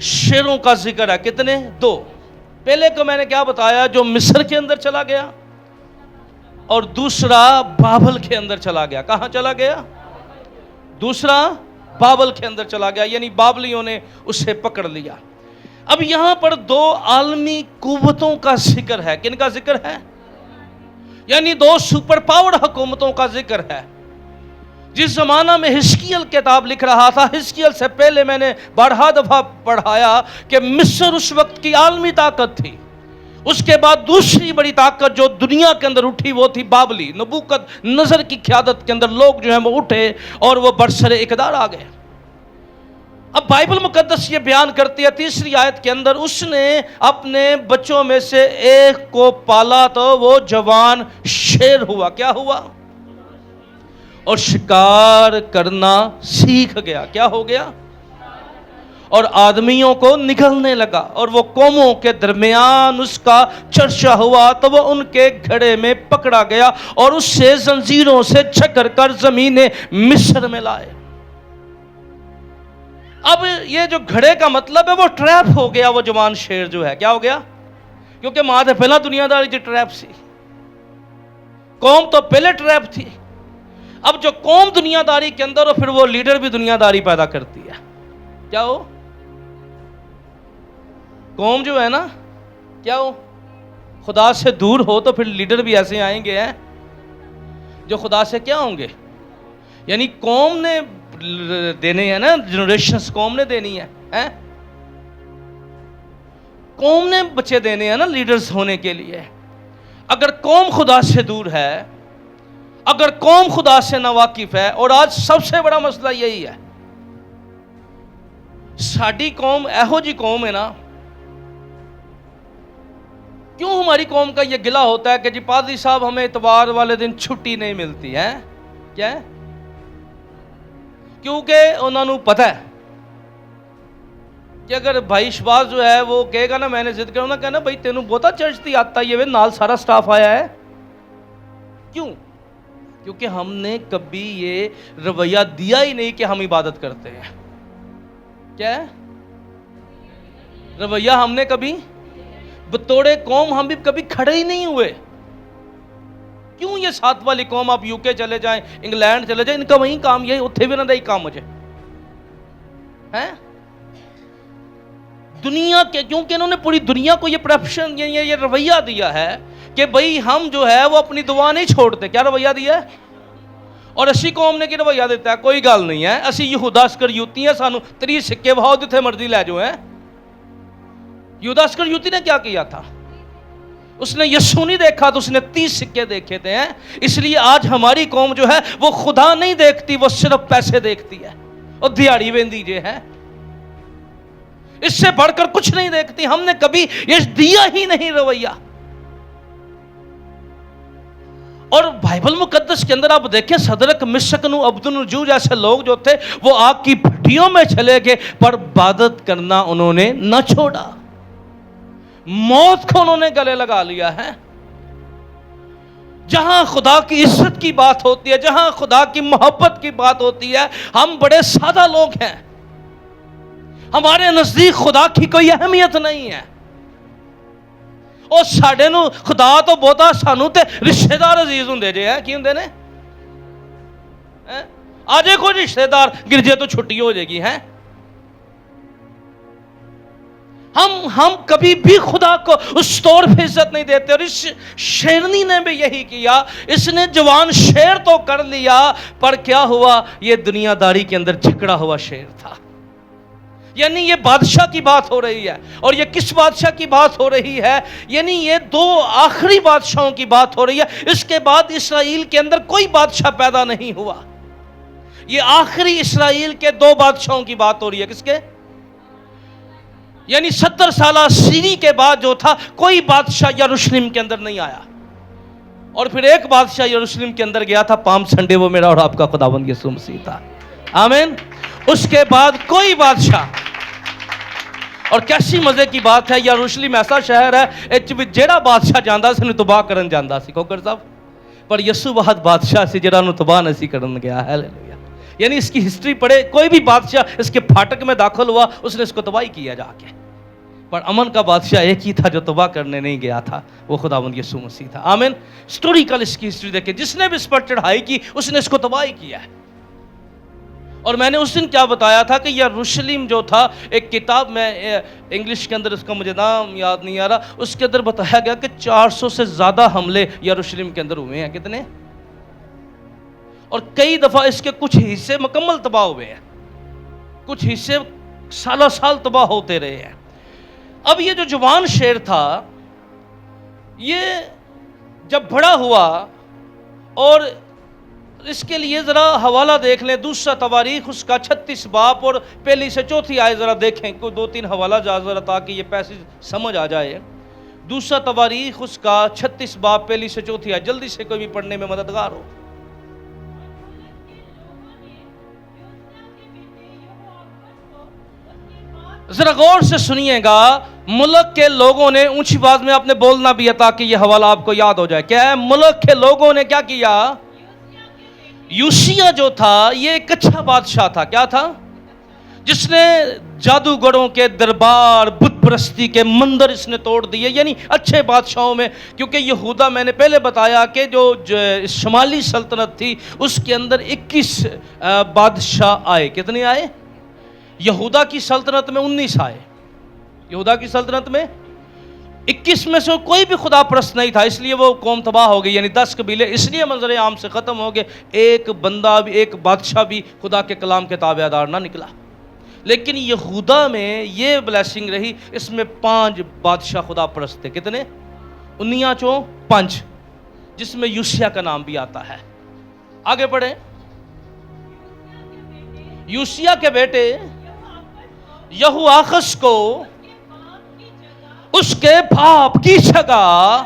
شیروں کا ذکر ہے. کتنے؟ دو. پہلے کو میں نے کیا بتایا، جو مصر کے اندر چلا گیا، اور دوسرا بابل کے اندر چلا گیا. کہاں چلا گیا؟ دوسرا بابل کے اندر چلا گیا، یعنی بابلیوں نے اسے پکڑ لیا. اب یہاں پر دو عالمی قوتوں کا ذکر ہے. کن کا ذکر ہے؟ یعنی دو سپر پاور حکومتوں کا ذکر ہے. جس زمانہ میں حزقیل کتاب لکھ رہا تھا، حزقیل سے پہلے میں نے بارہا دفعہ پڑھایا کہ مصر اس وقت کی عالمی طاقت تھی. اس کے بعد دوسری بڑی طاقت جو دنیا کے اندر اٹھی وہ تھی بابلی. نبوکد نظر کی قیادت کے اندر لوگ جو ہیں وہ اٹھے اور وہ برسر اقتدار آ گئے. اب بائبل مقدس یہ بیان کرتی ہے تیسری آیت کے اندر، اس نے اپنے بچوں میں سے ایک کو پالا تو وہ جوان شیر ہوا. کیا ہوا؟ اور شکار کرنا سیکھ گیا. کیا ہو گیا؟ اور آدمیوں کو نگلنے لگا، اور وہ قوموں کے درمیان اس کا چرچا ہوا تو وہ ان کے گھڑے میں پکڑا گیا اور اس سے زنجیروں سے جکڑ کر زمین مصر میں لائے. اب یہ جو گھڑے کا مطلب ہے وہ ٹریپ ہو گیا. وہ جوان شیر جو ہے کیا ہو گیا؟ کیونکہ ماں سے پہلا دنیا داری جو ٹریپ سی، قوم تو پہلے ٹریپ تھی. اب جو قوم دنیا داری کے اندر ہو، پھر وہ لیڈر بھی دنیا داری پیدا کرتی ہے. کیا ہو؟ قوم جو ہے نا، کیا ہو؟ خدا سے دور ہو تو پھر لیڈر بھی ایسے آئیں گے ہیں جو خدا سے کیا ہوں گے. یعنی قوم نے دینے ہیں نا، جنریشنز قوم نے دینی ہے، قوم نے بچے دینے ہیں نا لیڈرز ہونے کے لیے. اگر قوم خدا سے دور ہے، اگر قوم خدا سے ناواقف ہے، اور آج سب سے بڑا مسئلہ یہی ہے، ساڈی قوم ایہو جی قوم ہے نا. کیوں ہماری قوم کا یہ گلہ ہوتا ہے کہ جی پادری صاحب ہمیں اتوار والے دن چھٹی نہیں ملتی ہے؟ کیا ہے؟ کیونکہ انہوں نے پتہ ہے کہ اگر بھائی شباز جو ہے وہ کہے گا نا میں نے ضد کروں نا، کہنا بھائی تینوں بہتا چرچ تھی آتا یہ نال سارا سٹاف آیا ہے. کیوں؟ کیونکہ ہم نے کبھی یہ رویہ دیا ہی نہیں کہ ہم عبادت کرتے ہیں. کیا ہے؟ رویہ ہم نے کبھی بطور قوم ہم بھی کبھی کھڑے ہی نہیں ہوئے. کیوں یہ ساتھ والی قوم، آپ یو کے چلے جائیں، انگلینڈ چلے جائیں، ان کا وہیں کام یہی، اتھے بھی نہ دے کام مجھے ہیں دنیا کے. کیونکہ انہوں نے پوری دنیا کو یہ پرپشن، یہ رویہ دیا ہے کہ بھئی ہم جو ہے وہ اپنی دعا نہیں چھوڑتے. کیا رویہ دیا ہے؟ اور اسی قوم نے کی رویہ دیتا ہے، کوئی گل نہیں ہے، اسی یہودا اسکریوتی ہیں، سانو 30 سکے بہاؤ جتھے مرضی لے جو ہیں. یہودا اسکریوتی نے کیا کیا تھا؟ اس نے یسوع نہیں دیکھا تو اس نے 30 سکے دیکھے تھے. اس لیے آج ہماری قوم جو ہے وہ خدا نہیں دیکھتی، وہ صرف پیسے دیکھتی ہے اور دیہڑی ویندی جو ہے، اس سے بڑھ کر کچھ نہیں دیکھتی. ہم نے کبھی یہ دیا ہی نہیں رویہ. اور بائبل مقدس کے اندر آپ دیکھیں صدرک مشک عبدالنجو جیسے لوگ جو تھے وہ آگ کی بھٹیوں میں چلے گئے پر عبادت کرنا انہوں نے نہ چھوڑا. موت کو انہوں نے گلے لگا لیا ہے. جہاں خدا کی عزت کی بات ہوتی ہے، جہاں خدا کی محبت کی بات ہوتی ہے، ہم بڑے سادہ لوگ ہیں، ہمارے نزدیک خدا کی کوئی اہمیت نہیں ہے. اور ساڈے نو خدا تو بہتا سانو تے رشتہ دار عزیز ہوندے جے ہیں. کی ہوندے نے؟ آجے کوئی رشتہ دار گرجے تو چھٹی ہو جائے گی ہیں. ہم کبھی بھی خدا کو اس طور پہ عزت نہیں دیتے. اور اس شیرنی نے بھی یہی کیا، اس نے جوان شیر تو کر لیا پر کیا ہوا، یہ دنیا داری کے اندر جھکڑا ہوا شیر تھا. یعنی یہ بادشاہ کی بات ہو رہی ہے. اور یہ کس بادشاہ کی بات ہو رہی ہے؟ یعنی یہ 2 آخری بادشاہوں کی بات ہو رہی ہے. اس کے بعد اسرائیل کے اندر کوئی بادشاہ پیدا نہیں ہوا. یہ آخری اسرائیل کے 2 بادشاہوں کی بات ہو رہی ہے. کس کے؟ یعنی 70 سالہ سیری کے بعد جو تھا کوئی بادشاہ یروشلم کے اندر نہیں آیا، اور پھر ایک بادشاہ یروشلم کے اندر گیا تھا پام سنڈے، وہ میرا اور آپ کا خداوند یسوع مسیح تھا. آمین. اس کے بعد کوئی بادشاہ. اور کیسی مزے کی بات ہے، یروشلم ایسا شہر ہے جیڑا بادشاہ جاندا سی انہوں تباہ کرن جاندا سی. کوکر صاحب، پر یسوع بہت بادشاہ سی جڑا انہوں تباہ نہیں کرن گیا. ہیلیلویا. یعنی اس کی ہسٹری پڑھے، کوئی بھی بادشاہ اس کے پھاٹک میں داخل ہوا اس نے اس کو تباہی کیا جا کے، پر امن کا بادشاہ ایک ہی تھا جو تباہ کرنے نہیں گیا تھا، وہ خداوند یسوع مسیح تھا. آمین. ہسٹوریکل اس کی ہسٹری دیکھیں، جس نے بھی اس پر چڑھائی کی اس نے اس کو تباہی کیا ہے. اور میں نے اس دن کیا بتایا تھا کہ یروشلم جو تھا، ایک کتاب میں انگلش کے اندر اس کا مجھے نام یاد نہیں آ رہا، اس کے اندر بتایا گیا کہ 400 سے زیادہ حملے یروشلم کے اندر ہوئے ہیں. کتنے؟ اور کئی دفعہ اس کے کچھ حصے مکمل تباہ ہوئے ہیں، کچھ حصے سالہ سال تباہ ہوتے رہے ہیں. اب یہ جو جوان شیر تھا، یہ جب بڑا ہوا، اور اس کے لیے ذرا حوالہ دیکھ لیں، دوسرا تواریخ اس کا 36 باب اور پہلی سے چوتھی آیت ذرا دیکھیں، کوئی 2-3 حوالہ جا ذرا تاکہ یہ پیسج سمجھ آ جائے. دوسرا تواریخ اس کا 36 باب پہلی سے چوتھی آیت، جلدی سے کوئی بھی پڑھنے میں مددگار ہو. ذرا غور سے سنیے گا. ملک کے لوگوں نے، اونچی آواز میں آپ نے بولنا بھی ہے تاکہ یہ حوالہ آپ کو یاد ہو جائے. کیا ہے؟ ملک کے لوگوں نے کیا کیا؟ یوسیہ جو تھا یہ ایک اچھا بادشاہ تھا. کیا تھا؟ جس نے جادوگروں کے دربار، بت پرستی کے مندر اس نے توڑ دیے. یعنی اچھے بادشاہوں میں، کیونکہ یہودا میں نے پہلے بتایا کہ جو شمالی سلطنت تھی اس کے اندر 21 بادشاہ آئے. کتنے آئے؟ یہودا کی سلطنت میں 19 آئے. یہودا کی سلطنت میں 21 میں سے کوئی بھی خدا پرست نہیں تھا، اس لیے وہ قوم تباہ ہو گئی. یعنی 10 قبیلے اس لیے منظر عام سے ختم ہو گئے. ایک بندہ بھی، ایک بادشاہ بھی خدا کے کلام کے تابع دار نہ نکلا. لیکن یہودا میں یہ بلیسنگ رہی، اس میں 5 بادشاہ خدا پرست تھے. کتنے؟ 19 5، جس میں یوسیہ کا نام بھی آتا ہے. آگے پڑھیں. یوسیہ کے بیٹے یہوآخز کو اس کے باپ کی جگہ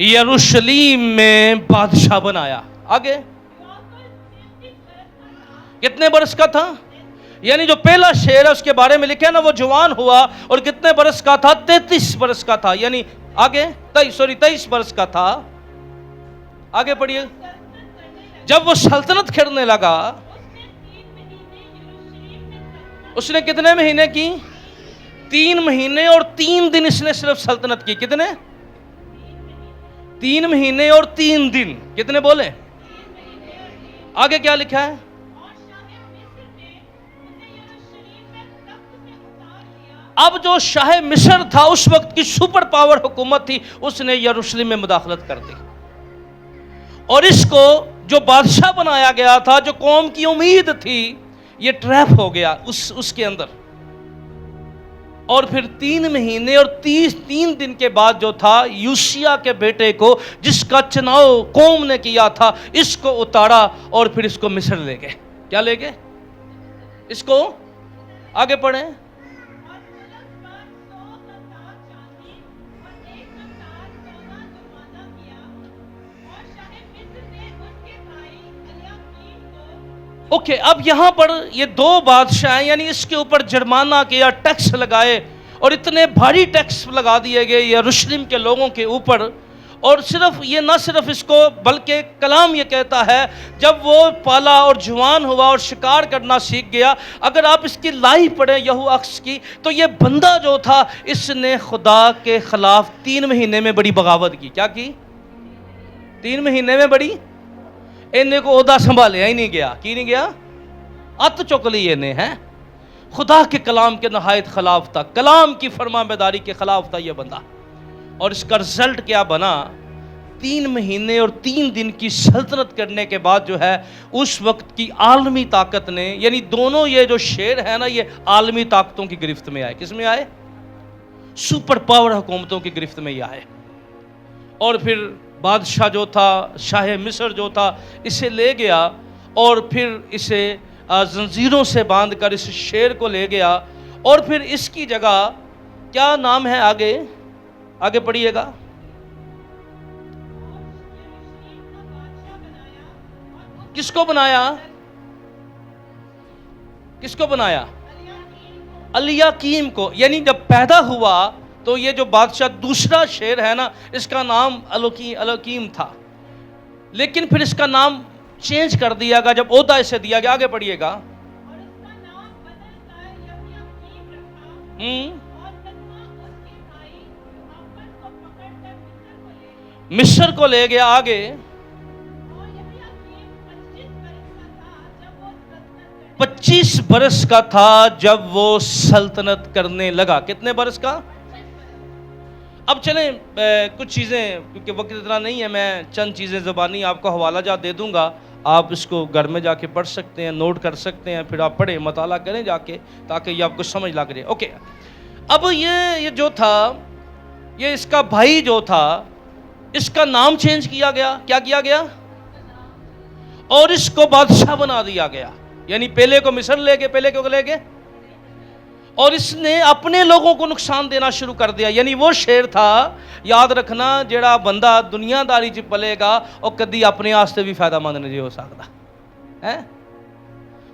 یروشلم میں بادشاہ بنایا. آگے کتنے برس کا تھا؟ یعنی جو پہلا شعر ہے اس کے بارے میں لکھا ہے نا، وہ جوان ہوا اور کتنے برس کا تھا؟ 33 برس کا تھا. یعنی آگے 23 برس کا تھا. آگے پڑھیے. جب وہ سلطنت کرنے لگا، اس نے کتنے مہینے کی؟ 3 مہینے اور 3 دن اس نے صرف سلطنت کی. کتنے؟ 3 مہینے اور 3 دن. کتنے بولے؟ آگے کیا لکھا ہے؟ اب جو شاہ مصر تھا، اس وقت کی سپر پاور حکومت تھی، اس نے یروشلم میں مداخلت کر دی، اور اس کو جو بادشاہ بنایا گیا تھا، جو قوم کی امید تھی، یہ ٹریپ ہو گیا اس کے اندر. اور پھر 3 مہینے اور 3 دن کے بعد جو تھا، یوسیہ کے بیٹے کو، جس کا چناؤ قوم نے کیا تھا، اس کو اتارا اور پھر اس کو مصر لے گئے. کیا لے گئے؟ اس کو. آگے پڑھیں. اوکے، اب یہاں پر یہ 2 بادشاہ ہیں، یعنی اس کے اوپر جرمانہ کیا، ٹیکس لگائے، اور اتنے بھاری ٹیکس لگا دیے گئے یروشلم کے لوگوں کے اوپر. اور صرف یہ، نہ صرف اس کو، بلکہ کلام یہ کہتا ہے جب وہ پالا اور جوان ہوا اور شکار کرنا سیکھ گیا، اگر آپ اس کی لائف پڑھیں یہوآخز کی، تو یہ بندہ جو تھا اس نے خدا کے خلاف 3 مہینے میں بڑی بغاوت کی. کیا کی؟ 3 مہینے میں بڑی. انہیں کو عہدہ سنبھالیا ہی نہیں گیا. کی نہیں گیا؟ ات چک لی انہیں. ہیں خدا کے کلام کے نہایت خلاف تھا، کلام کی فرما برداری کے خلاف تھا یہ بندہ. اور اس کا رزلٹ کیا بنا؟ 3 مہینے اور 3 دن کی سلطنت کرنے کے بعد جو ہے، اس وقت کی عالمی طاقت نے، یعنی دونوں یہ جو شیر ہے نا، یہ عالمی طاقتوں کی گرفت میں آئے. کس میں آئے؟ سپر پاور حکومتوں کی گرفت میں ہی آئے. اور پھر بادشاہ جو تھا، شاہ مصر جو تھا، اسے لے گیا اور پھر اسے زنجیروں سے باندھ کر اس شیر کو لے گیا، اور پھر اس کی جگہ کیا نام ہے، آگے پڑھیے گا۔ کس کو بنایا؟ کس کو بنایا؟ الیاقیم کو۔ یعنی جب پیدا ہوا تو یہ جو بادشاہ دوسرا شیر ہے نا، اس کا نام الیاقیم تھا، لیکن پھر اس کا نام چینج کر دیا گیا جب عہدہ اسے دیا گیا۔ آگے پڑھیے گا۔ مصر کو لے گیا۔ آگے 25 برس کا تھا جب وہ سلطنت کرنے لگا۔ کتنے برس کا؟ اب چلیں کچھ چیزیں، کیونکہ وقت اتنا نہیں ہے، میں چند چیزیں زبانی آپ کو حوالہ جات دے دوں گا، آپ اس کو گھر میں جا کے پڑھ سکتے ہیں، نوٹ کر سکتے ہیں، پھر آپ پڑھیں، مطالعہ کریں جا کے، تاکہ یہ آپ کو سمجھ لگ رہے۔ اوکے، اب یہ جو تھا، یہ اس کا بھائی جو تھا، اس کا نام چینج کیا گیا۔ کیا کیا گیا؟ اور اس کو بادشاہ بنا دیا گیا۔ یعنی پہلے کو مصر لے گئے، پہلے کو لے گئے، اور اس نے اپنے لوگوں کو نقصان دینا شروع کر دیا۔ یعنی وہ شیر تھا، یاد رکھنا، جیڑا بندہ دنیا داری چ پلے گا اور کدی اپنے واسطے بھی فائدہ مند نہیں ہو سکتا ہے،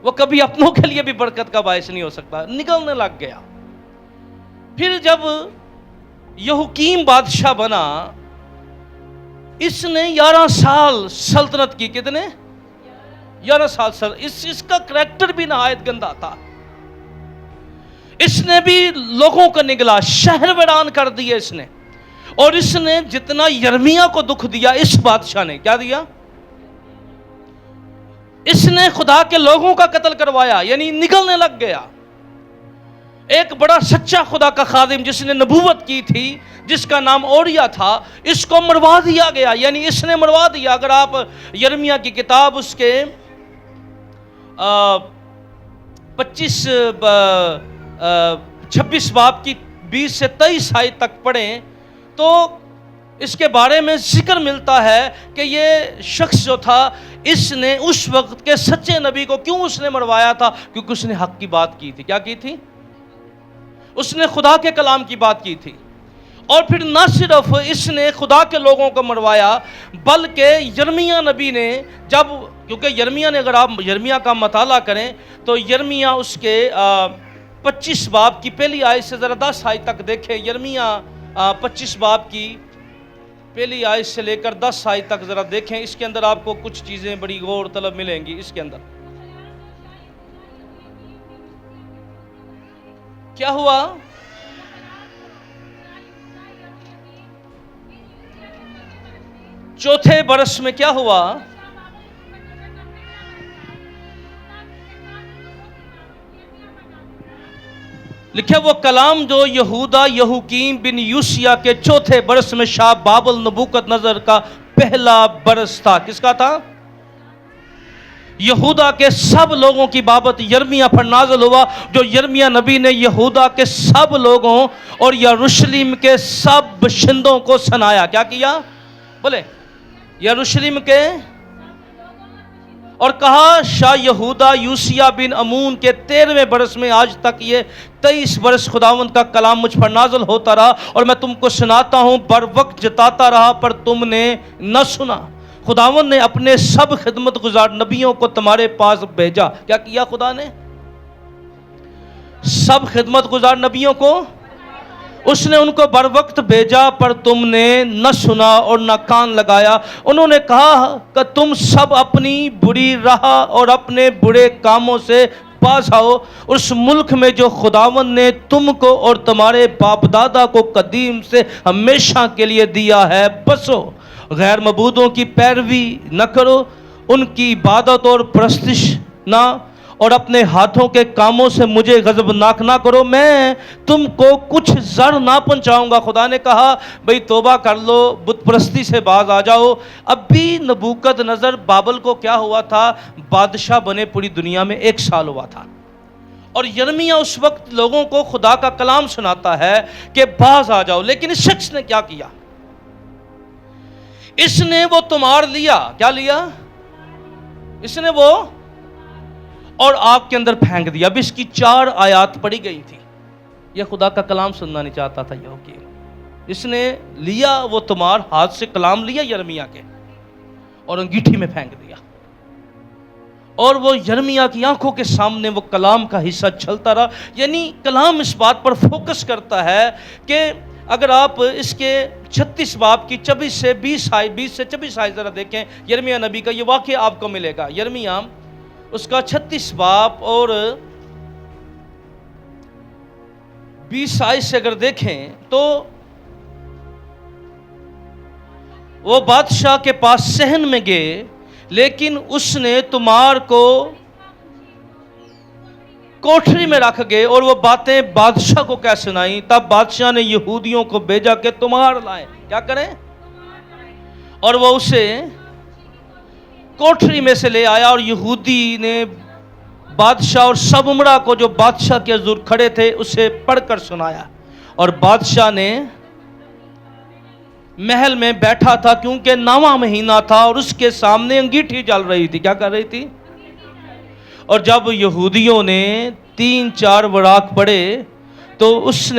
وہ کبھی اپنوں کے لیے بھی برکت کا باعث نہیں ہو سکتا۔ نکلنے لگ گیا۔ پھر جب یہوکیم بادشاہ بنا، اس نے 11 سال سلطنت کی۔ کتنے؟ 11 سال۔ اس کا کریکٹر بھی نہایت گندا تھا۔ اس نے بھی لوگوں کو نگلا، شہر ویران کر دیے اس نے، اور اس نے جتنا یرمیا کو دکھ دیا، اس بادشاہ نے کیا دیا؟ اس نے خدا کے لوگوں کا قتل کروایا، یعنی نگلنے لگ گیا۔ ایک بڑا سچا خدا کا خادم جس نے نبوت کی تھی، جس کا نام اوریا تھا، اس کو مروا دیا گیا، یعنی اس نے مروا دیا۔ اگر آپ یرمیا کی کتاب اس کے 26 باب کی 20 سے 23 آیت تک پڑھیں تو اس کے بارے میں ذکر ملتا ہے کہ یہ شخص جو تھا، اس نے اس وقت کے سچے نبی کو کیوں اس نے مروایا تھا؟ کیونکہ اس نے حق کی بات کی تھی۔ کیا کی تھی؟ اس نے خدا کے کلام کی بات کی تھی۔ اور پھر نہ صرف اس نے خدا کے لوگوں کو مروایا، بلکہ یرمیا نبی نے جب، کیونکہ یرمیا نے، اگر آپ یرمیا کا مطالعہ کریں تو یرمیا اس کے 25 باب کی پہلی آیت سے ذرا 10 آیت تک دیکھیں۔ یرمیا 25 باب کی پہلی آیت سے لے کر 10 آیت تک ذرا دیکھیں۔ اس کے اندر آپ کو کچھ چیزیں بڑی غور طلب ملیں گی۔ اس کے اندر کیا ہوا؟ چوتھے برس میں کیا ہوا؟ لکھے وہ کلام جو یہودا یہوکیم بن یوسیہ کے چوتھے برس میں شاہ بابل نبوکت نظر کا پہلا برس تھا۔ کس کا تھا؟ یہودا کے سب لوگوں کی بابت یرمیا پر نازل ہوا، جو یرمیا نبی نے یہودا کے سب لوگوں اور یروشلم کے سب باشندوں کو سنایا۔ کیا کیا؟ بولے یروشلم کے، اور کہا شاہ یہودا یوسیہ بن امون کے 13ویں برس میں آج تک یہ 23 برس خداوند کا کلام مجھ پر نازل ہوتا رہا، اور میں تم کو سناتا ہوں، بر وقت جتاتا رہا، پر تم نے نہ سنا۔ خداوند نے اپنے سب خدمت گزار نبیوں کو تمہارے پاس بھیجا۔ کیا کیا خدا نے؟ سب خدمت گزار نبیوں کو اس نے ان کو بر وقت بھیجا، پر تم نے نہ سنا اور نہ کان لگایا۔ انہوں نے کہا کہ تم سب اپنی بری راہ اور اپنے برے کاموں سے باز آؤ، اس ملک میں جو خداوند نے تم کو اور تمہارے باپ دادا کو قدیم سے ہمیشہ کے لیے دیا ہے، بسو۔ غیر معبودوں کی پیروی نہ کرو، ان کی عبادت اور پرستش نہ، اور اپنے ہاتھوں کے کاموں سے مجھے غضبناک نہ کرو، میں تم کو کچھ زر نہ پہنچاؤں گا۔ خدا نے کہا بھئی توبہ کر لو، بت پرستی سے باز آ جاؤ۔ اب بھی نبوکت نظر بابل کو کیا ہوا تھا؟ بادشاہ بنے پوری دنیا میں 1 سال ہوا تھا، اور یرمیا اس وقت لوگوں کو خدا کا کلام سناتا ہے کہ باز آ جاؤ۔ لیکن اس شخص نے کیا کیا؟ اس نے وہ تمار لیا۔ کیا لیا؟ اس نے وہ اور آگ کے اندر پھینک دیا. اب اس کی 4 آیات پڑھی گئی تھی. یہ خدا کا کلام سننا نہیں چاہتا تھا یہودی. اس نے لیا وہ تمہار ہاتھ سے کلام لیا یرمیا کے اور انگیٹھی میں پھینک دیا. اور وہ یرمیا کی آنکھوں کے سامنے وہ کلام کا حصہ چلتا رہا. یعنی کلام اس بات پر فوکس کرتا ہے کہ اگر آپ اس کے 36 باب کی 24 سے 20 آیت ذرا دیکھیں یرمیا نبی کا، یہ واقعہ آپ کو ملے گا. یرمیا اس کا 36 باب اور 20 آیت سے اگر دیکھیں تو وہ بادشاہ کے پاس صحن میں گئے، لیکن اس نے تمہار کو کوٹھری میں رکھ گئے اور وہ باتیں بادشاہ کو کیا سنائیں. تب بادشاہ نے یہودیوں کو بھیجا کہ تمہار لائیں. کیا کریں؟ اور وہ اسے کوٹھری میں سے لے آیا اور یہودی نے بادشاہ اور سب امراء کو جو بادشاہ کے حضور کھڑے تھے اسے پڑھ کر سنایا. اور بادشاہ نے محل میں بیٹھا تھا کیونکہ 9واں مہینہ تھا اور اس کے سامنے انگیٹھی جل رہی تھی. کیا کر رہی تھی؟ اور جب یہودیوں نے 3-4 ورق پڑھے تو اس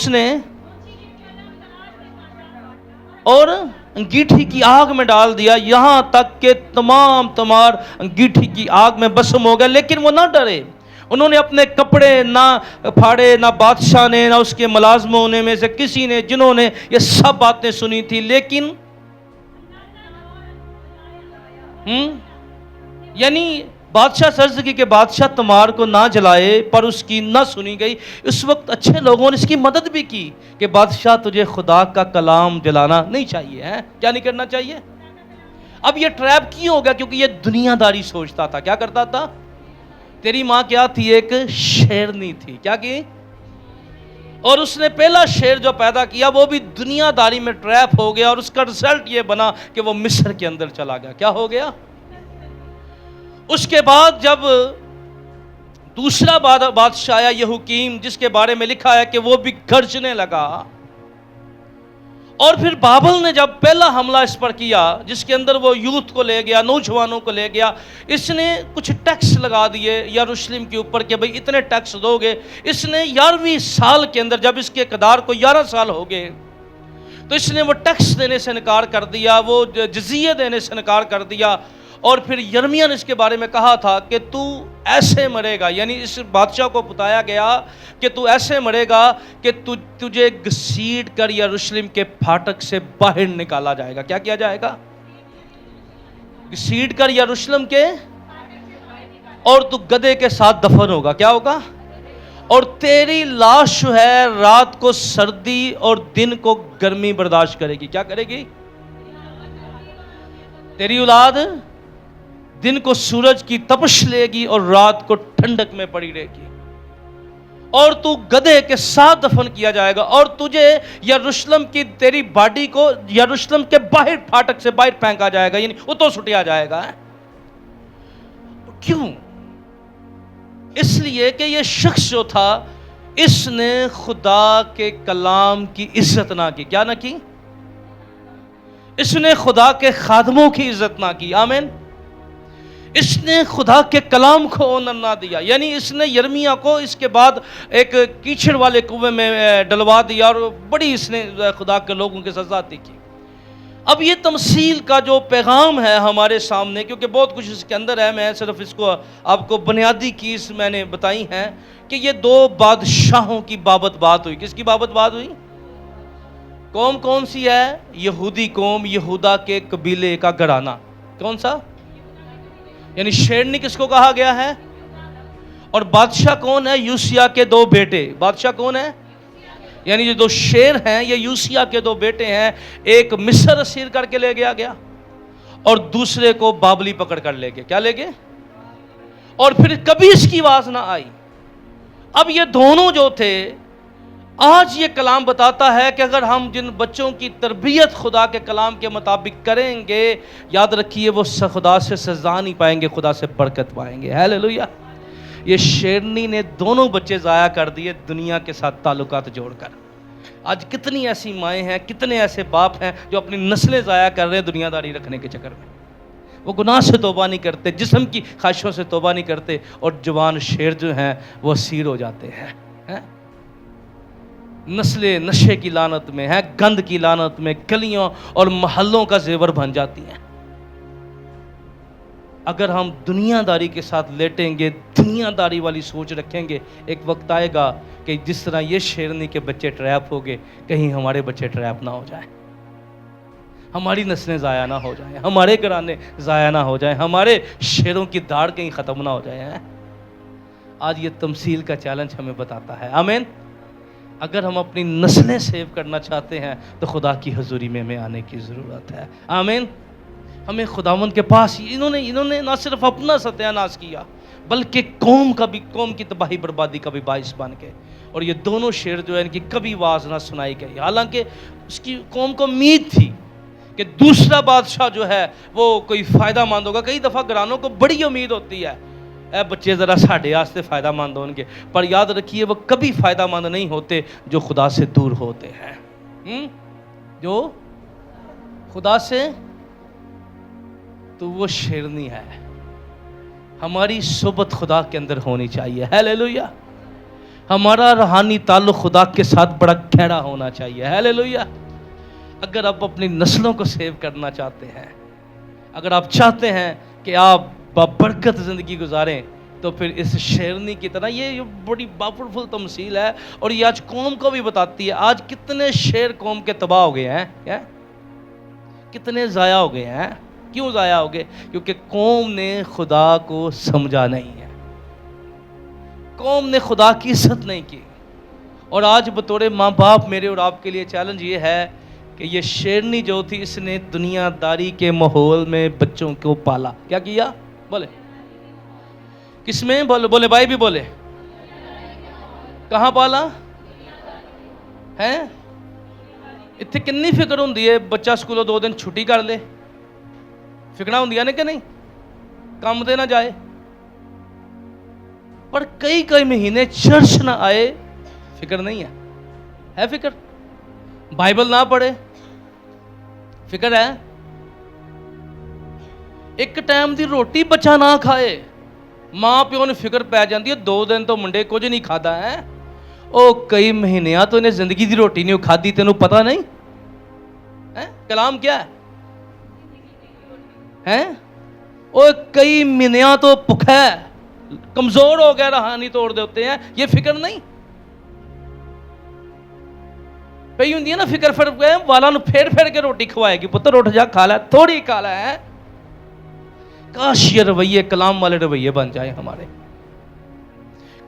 نے اور انگیٹھی کی آگ میں ڈال دیا، یہاں تک کہ تمار انگیٹھی کی آگ میں بسم ہو گیا. لیکن وہ نہ ڈرے، انہوں نے اپنے کپڑے نہ پھاڑے، نہ بادشاہ نے نہ اس کے ملازموں نے میں سے کسی نے، جنہوں نے یہ سب باتیں سنی تھی. لیکن یعنی بادشاہ سرز کی کہ بادشاہ تمار کو نہ جلائے، پر اس کی نہ سنی گئی. اس وقت اچھے لوگوں نے اس کی مدد بھی کی کہ بادشاہ تجھے خدا کا کلام جلانا نہیں چاہیے ہے. کیا نہیں کرنا چاہیے؟ اب یہ ٹریپ کیوں ہو گیا؟ کیونکہ یہ دنیا داری سوچتا تھا. کیا کرتا تھا؟ تیری ماں کیا تھی؟ ایک شیرنی تھی. کیا کی؟ اور اس نے پہلا شیر جو پیدا کیا وہ بھی دنیا داری میں ٹریپ ہو گیا، اور اس کا رزلٹ یہ بنا کہ وہ مصر کے اندر چلا گیا. کیا ہو گیا؟ اس کے بعد جب دوسرا بادشاہ آیا یہوکیم، جس کے بارے میں لکھا ہے کہ وہ بھی گرجنے لگا. اور پھر بابل نے جب پہلا حملہ اس پر کیا، جس کے اندر وہ یوتھ کو لے گیا، نوجوانوں کو لے گیا، اس نے کچھ ٹیکس لگا دیے یروشلم کے اوپر کہ بھئی اتنے ٹیکس دو گے. اس نے 11ویں سال کے اندر جب اس کے اقتدار کو 11 سال ہو گئے تو اس نے وہ ٹیکس دینے سے انکار کر دیا، وہ جزیہ دینے سے انکار کر دیا. اور پھر یرمیا نے اس کے بارے میں کہا تھا کہ تو ایسے مرے گا. یعنی اس بادشاہ کو بتایا گیا کہ تو ایسے مرے گا کہ تجھے گھسیٹ کر یروشلم کے پھاٹک سے باہر نکالا جائے گا. کیا کیا جائے گا؟ گھسیٹ کر یروشلم کے، اور تو گدھے کے ساتھ دفن ہوگا. کیا ہوگا؟ اور تیری لاش جو ہے رات کو سردی اور دن کو گرمی برداشت کرے گی. کیا کرے گی؟ تیری اولاد دن کو سورج کی تپش لے گی اور رات کو ٹھنڈک میں پڑی رہے گی. اور تو گدھے کے ساتھ دفن کیا جائے گا، اور تجھے یروشلم کی تیری باڈی کو یروشلم کے باہر پھاٹک سے باہر پھینکا جائے گا. یعنی اتو سٹیا جائے گا. کیوں؟ اس لیے کہ یہ شخص جو تھا اس نے خدا کے کلام کی عزت نہ کی. کیا نہ کی؟ اس نے خدا کے خادموں کی عزت نہ کی. آمین. اس نے خدا کے کلام کو آنر نہ دیا. یعنی اس نے یرمیا کو اس کے بعد ایک کیچڑ والے کنویں میں ڈلوا دیا، اور بڑی اس نے خدا کے لوگوں کے سزا دی کی. اب یہ تمثیل کا جو پیغام ہے ہمارے سامنے، کیونکہ بہت کچھ اس کے اندر ہے، میں صرف اس کو آپ کو بنیادی چیز میں نے بتائی ہیں کہ یہ 2 بادشاہوں کی بابت بات ہوئی. کس کی بابت بات ہوئی؟ قوم کون سی ہے؟ یہودی قوم، یہودا کے قبیلے کا گھرانہ. کون سا؟ یعنی شیرنی کس کو کہا گیا ہے؟ اور بادشاہ کون ہے؟ یوسیا کے 2 بیٹے. بادشاہ کون ہے؟ یعنی یہ 2 شیر ہیں، یہ یوسیا کے 2 بیٹے ہیں. ایک مصر اسیر کر کے لے گیا اور دوسرے کو بابلی پکڑ کر لے گئے. کیا لے گئے؟ اور پھر کبھی اس کی آواز نہ آئی. اب یہ دونوں جو تھے، آج یہ کلام بتاتا ہے کہ اگر ہم جن بچوں کی تربیت خدا کے کلام کے مطابق کریں گے، یاد رکھیے وہ خدا سے سزا نہیں پائیں گے، خدا سے برکت پائیں گے. ہیلیلویا. یہ شیرنی نے دونوں بچے ضائع کر دیے دنیا کے ساتھ تعلقات جوڑ کر. آج کتنی ایسی مائیں ہیں، کتنے ایسے باپ ہیں جو اپنی نسلیں ضائع کر رہے ہیں دنیا داری رکھنے کے چکر میں. وہ گناہ سے توبہ نہیں کرتے، جسم کی خواہشوں سے توبہ نہیں کرتے، اور جوان شیر جو ہیں وہ اسیر ہو جاتے ہیں۔ نسلیں نشے کی لعنت میں ہیں، گند کی لعنت میں، گلیوں اور محلوں کا زیور بن جاتی ہیں۔ اگر ہم دنیا داری کے ساتھ لیٹیں گے، دنیا داری والی سوچ رکھیں گے، ایک وقت آئے گا کہ جس طرح یہ شیرنی کے بچے ٹریپ ہو گئے، کہیں ہمارے بچے ٹریپ نہ ہو جائیں، ہماری نسلیں ضائع نہ ہو جائیں، ہمارے گھرانے ضائع نہ ہو جائیں، ہمارے شیروں کی داڑھ کہیں ختم نہ ہو جائے۔ آج یہ تمثیل کا چیلنج ہمیں بتاتا ہے۔ آمین۔ اگر ہم اپنی نسلیں سیو کرنا چاہتے ہیں تو خدا کی حضوری میں ہمیں آنے کی ضرورت ہے۔ آمین۔ ہمیں خداوند کے پاس انہوں نے نہ صرف اپنا ستیہ ناش کیا بلکہ قوم کی تباہی بربادی کا بھی باعث بن گئے، اور یہ دونوں شیر جو ہے ان کی کبھی آواز نہ سنائی گئی، حالانکہ اس کی قوم کو امید تھی کہ دوسرا بادشاہ جو ہے وہ کوئی فائدہ مند ہوگا۔ کئی دفعہ گھرانوں کو بڑی امید ہوتی ہے، اے بچے ذرا ساڈے واسطے فائدہ مند ہوں گے، پر یاد رکھیے وہ کبھی فائدہ مند نہیں ہوتے جو خدا سے دور ہوتے ہیں۔ جو خدا سے، تو وہ شیرنی ہے۔ ہماری صحبت خدا کے اندر ہونی چاہیے۔ ہیلیلویا۔ ہمارا روحانی تعلق خدا کے ساتھ بڑا گہرا ہونا چاہیے۔ ہیلیلویا۔ اگر آپ اپنی نسلوں کو سیو کرنا چاہتے ہیں، اگر آپ چاہتے ہیں کہ آپ بابرکت زندگی گزاریں، تو پھر اس شیرنی کی طرح یہ بڑی پاورفل تمثیل ہے، اور یہ آج قوم کو بھی بتاتی ہے۔ آج کتنے شیر قوم کے تباہ ہو گئے ہیں، کتنے ضائع ہو گئے ہیں۔ کیوں ضائع ہو گئے؟ کیونکہ قوم نے خدا کو سمجھا نہیں ہے، قوم نے خدا کی عزت نہیں کی۔ اور آج بطور ماں باپ میرے اور آپ کے لیے چیلنج یہ ہے کہ یہ شیرنی جو تھی، اس نے دنیا داری کے ماحول میں بچوں کو پالا۔ کیا کیا؟ بولے کس میں؟ بولے بھائی بھی بولے، کہاں پالا ہے؟ اتنے کنی فکر ہوں ہے بچہ سکولوں 2 دن چھٹی کر لے، فکر ہوں نے کہ نہیں، کام دے نہ جائے، پر کئی مہینے چرچ نہ آئے، فکر نہیں ہے فکر؟ بائبل نہ پڑھے، فکر ہے؟ ایک ٹائم دی روٹی بچہ نہ کھائے، ماں پیو نے فکر پی جاتی ہے 2 دن تو منڈے کچھ نہیں کھادا ہے، او کئی مہینیاں تو انہیں زندگی دی روٹی نہیں کھادی، تینوں پتہ نہیں؟ کلام کیا ہے؟ او کئی مہینیاں تو بھوکا ہے، کمزور ہو گیا، روحانی توڑ دے ہوتے ہیں، یہ فکر نہیں؟ کئی ہوں نا فکر پھر گئے والا پھیر کے روٹی کھوائے گی، پتر اٹھ جا کھا لے، تھوڑی کھا لے۔ کاش یہ رویے کلام والے رویے بن جائیں ہمارے،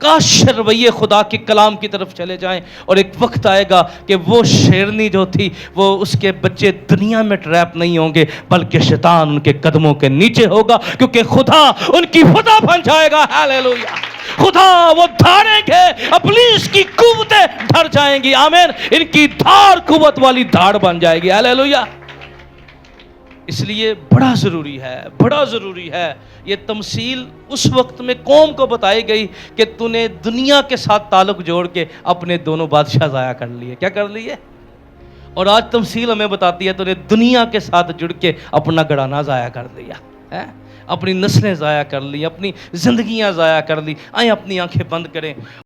کاش رویے خدا کے کلام کی طرف چلے جائیں، اور ایک وقت آئے گا کہ وہ شیرنی جو تھی، وہ اس کے بچے دنیا میں ٹریپ نہیں ہوں گے بلکہ شیطان ان کے قدموں کے نیچے ہوگا، کیونکہ خدا ان کی فتح بن جائے گا۔ ہیلیلویا۔ خدا وہ دھاڑیں گے، ابلیس کی قوتیں ڈر جائیں گی۔ آمین۔ ان کی دھاڑ قوت والی دھاڑ بن جائے گی۔ ہیلیلویا۔ اس لیے بڑا ضروری ہے یہ تمثیل اس وقت میں قوم کو بتائی گئی کہ تو نے دنیا کے ساتھ تعلق جوڑ کے اپنے دونوں بادشاہ ضائع کر لیے۔ کیا کر لیے؟ اور آج تمثیل ہمیں بتاتی ہے تو نے دنیا کے ساتھ جڑ کے اپنا گھرانہ ضائع کر لیا، اپنی نسلیں ضائع کر لی، اپنی زندگیاں ضائع کر لی۔ آئیں اپنی آنکھیں بند کریں۔